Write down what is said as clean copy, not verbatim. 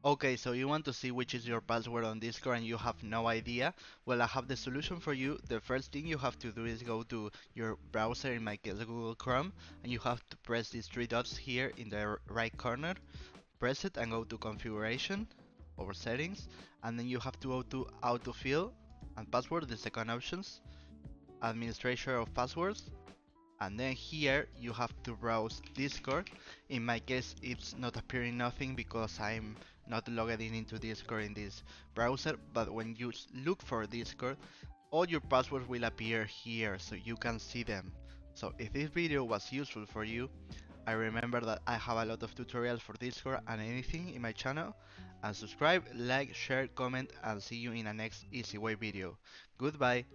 Okay, so you want to see which is your password on Discord and you have no idea? Well, I have the solution for you. The first thing you have to do is go to your browser, in my case Google Chrome, and you have to press these three dots here in the right corner. Press it and go to configuration or settings, and then you have to go to autofill and password, the second options, administrator of passwords, and then here you have to browse Discord. In my case it's not appearing nothing because I'm not logged in into Discord in this browser, but when you look for Discord, all your passwords will appear here so you can see them. So if this video was useful for you, I remember that I have a lot of tutorials for Discord and anything in my channel, and subscribe, like, share, comment, and see you in a next easy way video. Goodbye.